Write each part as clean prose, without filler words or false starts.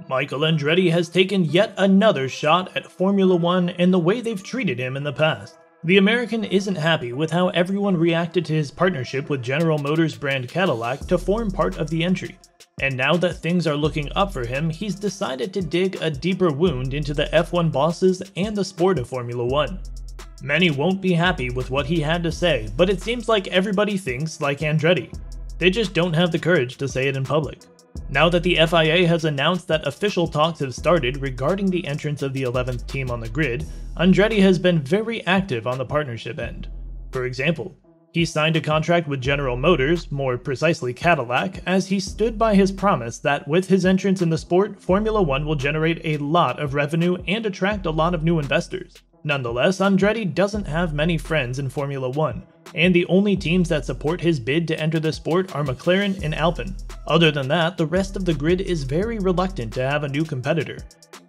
Michael Andretti has taken yet another shot at Formula One and the way they've treated him in the past. The American isn't happy with how everyone reacted to his partnership with General Motors brand Cadillac to form part of the entry. And now that things are looking up for him, he's decided to dig a deeper wound into the F1 bosses and the sport of Formula One. Many won't be happy with what he had to say, but it seems like everybody thinks like Andretti. They just don't have the courage to say it in public. Now that the FIA has announced that official talks have started regarding the entrance of the 11th team on the grid, Andretti has been very active on the partnership end. For example, he signed a contract with General Motors, more precisely Cadillac, as he stood by his promise that with his entrance in the sport, Formula One will generate a lot of revenue and attract a lot of new investors. Nonetheless, Andretti doesn't have many friends in Formula One, and the only teams that support his bid to enter the sport are McLaren and Alpine. Other than that, the rest of the grid is very reluctant to have a new competitor,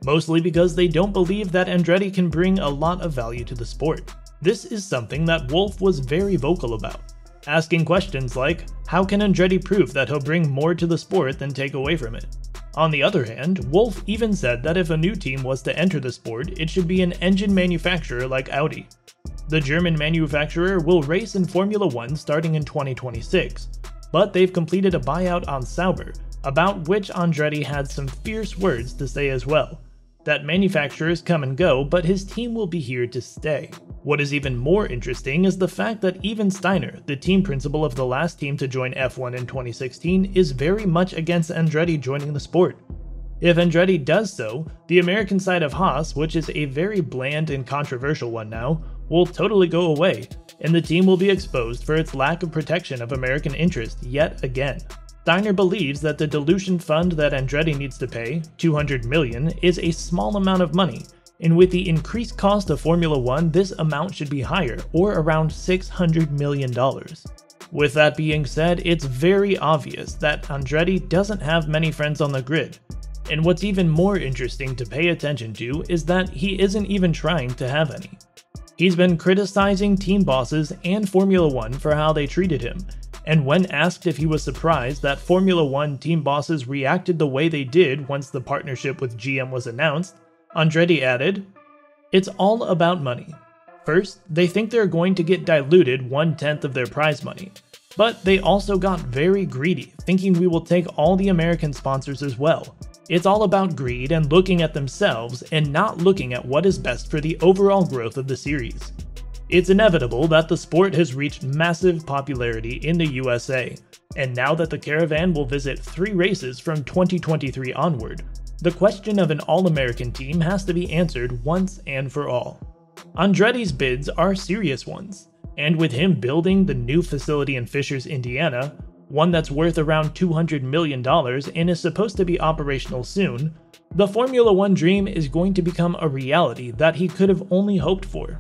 mostly because they don't believe that Andretti can bring a lot of value to the sport. This is something that Wolff was very vocal about, asking questions like, how can Andretti prove that he'll bring more to the sport than take away from it? On the other hand, Wolff even said that if a new team was to enter the sport, it should be an engine manufacturer like Audi. The German manufacturer will race in Formula One starting in 2026, but they've completed a buyout on Sauber, about which Andretti had some fierce words to say as well. That manufacturers come and go, but his team will be here to stay. What is even more interesting is the fact that even Steiner, the team principal of the last team to join F1 in 2016, is very much against Andretti joining the sport. If Andretti does so, the American side of Haas, which is a very bland and controversial one now, will totally go away, and the team will be exposed for its lack of protection of American interest yet again. Steiner believes that the dilution fund that Andretti needs to pay, $200 million, is a small amount of money, and with the increased cost of Formula One, this amount should be higher, or around $600 million. With that being said, it's very obvious that Andretti doesn't have many friends on the grid, and what's even more interesting to pay attention to is that he isn't even trying to have any. He's been criticizing team bosses and Formula One for how they treated him, and when asked if he was surprised that Formula One team bosses reacted the way they did once the partnership with GM was announced, Andretti added, "It's all about money. First, they think they're going to get diluted 1/10 of their prize money, but they also got very greedy, thinking we will take all the American sponsors as well. It's all about greed and looking at themselves and not looking at what is best for the overall growth of the series. It's inevitable that the sport has reached massive popularity in the USA, and now that the Caravan will visit 3 races from 2023 onward, the question of an all-American team has to be answered once and for all. Andretti's bids are serious ones, and with him building the new facility in Fishers, Indiana, one that's worth around $200 million and is supposed to be operational soon, the Formula One dream is going to become a reality that he could have only hoped for.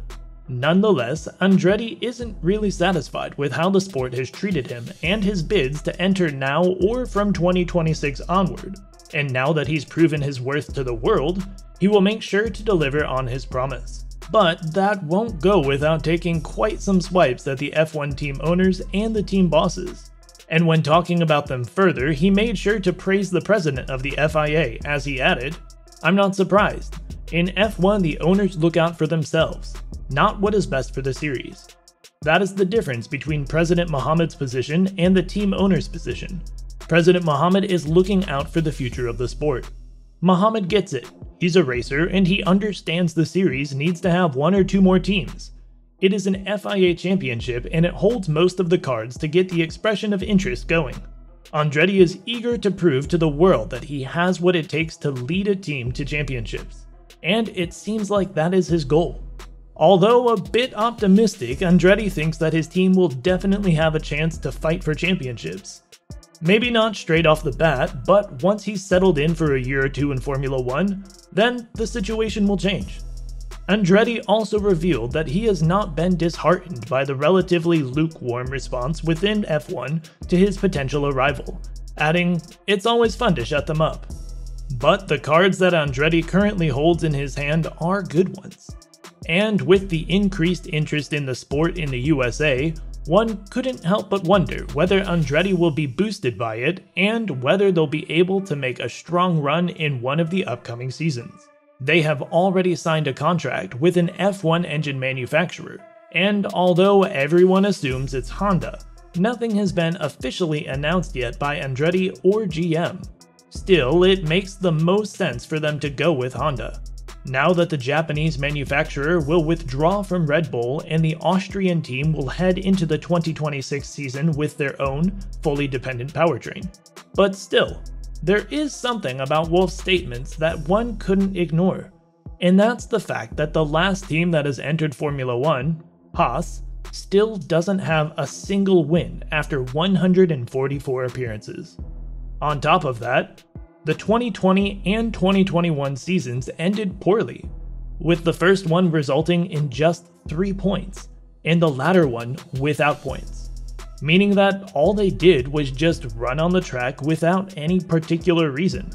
Nonetheless, Andretti isn't really satisfied with how the sport has treated him and his bids to enter now or from 2026 onward, and now that he's proven his worth to the world, he will make sure to deliver on his promise. But that won't go without taking quite some swipes at the F1 team owners and the team bosses. And when talking about them further, he made sure to praise the president of the FIA as he added, "I'm not surprised. In F1 the owners look out for themselves, not what is best for the series. That is the difference between President Mohammed's position and the team owner's position. President Mohammed is looking out for the future of the sport. Mohammed gets it. He's a racer and he understands the series needs to have 1 or 2 more teams. It is an FIA championship and it holds most of the cards to get the expression of interest going. Andretti is eager to prove to the world that he has what it takes to lead a team to championships, and it seems like that is his goal." Although a bit optimistic, Andretti thinks that his team will definitely have a chance to fight for championships. Maybe not straight off the bat, but once he's settled in for a year or 2 in Formula One, then the situation will change. Andretti also revealed that he has not been disheartened by the relatively lukewarm response within F1 to his potential arrival, adding, "It's always fun to shut them up." But the cards that Andretti currently holds in his hand are good ones. And with the increased interest in the sport in the USA, One couldn't help but wonder whether Andretti will be boosted by it and whether they'll be able to make a strong run in one of the upcoming seasons. They have already signed a contract with an F1 engine manufacturer, and although everyone assumes it's Honda, nothing has been officially announced yet by Andretti or GM. Still, it makes the most sense for them to go with Honda. Now that the Japanese manufacturer will withdraw from Red Bull and the Austrian team will head into the 2026 season with their own, fully dependent powertrain. But still, there is something about Wolff's statements that one couldn't ignore, and that's the fact that the last team that has entered Formula 1, Haas, still doesn't have a single win after 144 appearances. On top of that, the 2020 and 2021 seasons ended poorly, with the first one resulting in just 3 points, and the latter one without points, meaning that all they did was just run on the track without any particular reason.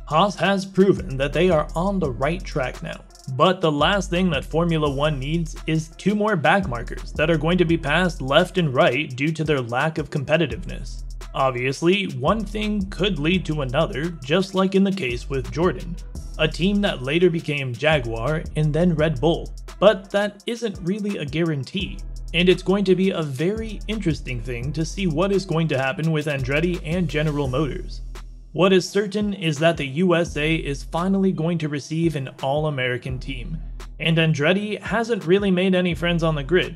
Haas has proven that they are on the right track now, but the last thing that Formula 1 needs is 2 more backmarkers that are going to be passed left and right due to their lack of competitiveness. Obviously, one thing could lead to another, just like in the case with Jordan, a team that later became Jaguar and then Red Bull, but that isn't really a guarantee, and it's going to be a very interesting thing to see what is going to happen with Andretti and General Motors. What is certain is that the USA is finally going to receive an all-American team, and Andretti hasn't really made any friends on the grid.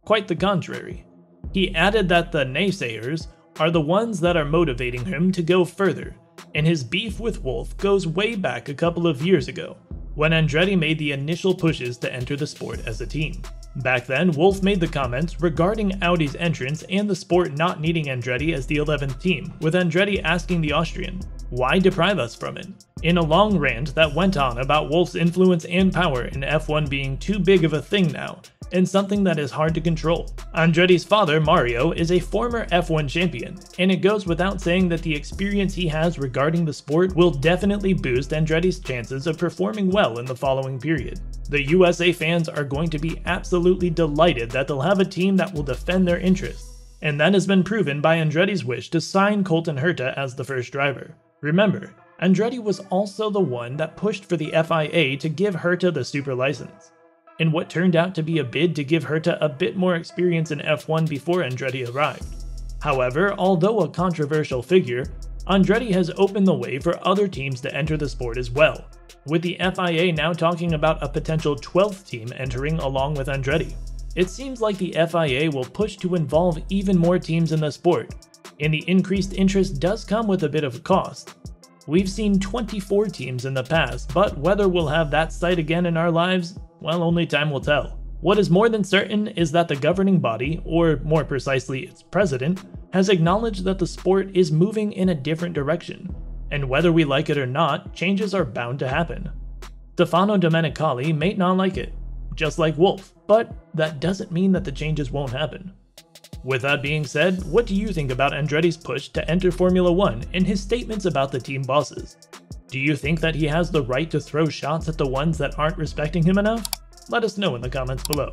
Quite the contrary. He added that the naysayers are the ones that are motivating him to go further, and his beef with Wolff goes way back a couple of years ago, when Andretti made the initial pushes to enter the sport as a team. Back then, Wolff made the comments regarding Audi's entrance and the sport not needing Andretti as the 11th team, with Andretti asking the Austrian, "Why deprive us from it?" in a long rant that went on about Wolff's influence and power in F1 being too big of a thing now, and something that is hard to control. Andretti's father, Mario, is a former F1 champion, and it goes without saying that the experience he has regarding the sport will definitely boost Andretti's chances of performing well in the following period. The USA fans are going to be absolutely delighted that they'll have a team that will defend their interests, and that has been proven by Andretti's wish to sign Colton Herta as the first driver. Remember, Andretti was also the one that pushed for the FIA to give Herta the super license, in what turned out to be a bid to give Herta a bit more experience in F1 before Andretti arrived. However, although a controversial figure, Andretti has opened the way for other teams to enter the sport as well, with the FIA now talking about a potential 12th team entering along with Andretti. It seems like the FIA will push to involve even more teams in the sport, and the increased interest does come with a bit of a cost. We've seen 24 teams in the past, but whether we'll have that sight again in our lives, well, only time will tell. What is more than certain is that the governing body, or more precisely its president, has acknowledged that the sport is moving in a different direction, and whether we like it or not, changes are bound to happen. Stefano Domenicali may not like it, just like Wolff, but that doesn't mean that the changes won't happen. With that being said, what do you think about Andretti's push to enter Formula 1 and his statements about the team bosses? Do you think that he has the right to throw shots at the ones that aren't respecting him enough? Let us know in the comments below.